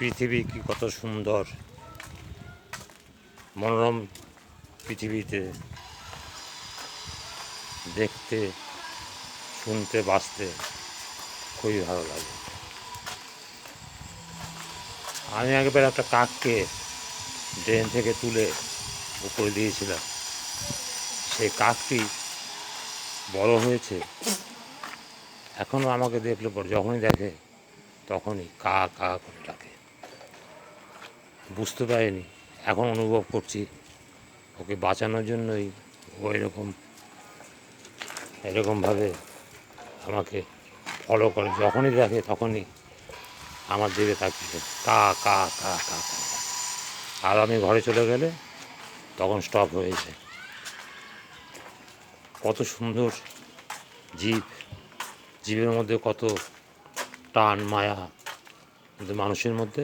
পৃথিবী কি কত সুন্দর, মনোরম পৃথিবীতে দেখতে, শুনতে, বাঁচতে খুবই ভালো লাগে। আমি একবার একটা কাককে ড্রেন থেকে তুলে উপরে দিয়েছিলাম। সেই কাকটি বড় হয়েছে, এখনও আমাকে দেখলে পর যখনই দেখে তখনই কা কা করে ডাকে। বুঝতে পারিনি, এখন অনুভব করছি ওকে বাঁচানোর জন্যই ও এরকমভাবে আমাকে ফলো করে। যখনই দেখে তখনই আমার দিকে তাকিয়ে কা কা কা কা কা। আর আমি ঘরে চলে গেলে তখন স্টপ হয়ে যায়। কত সুন্দর জীব, জীবের মধ্যে কত টান মায়া, কিন্তু মানুষের মধ্যে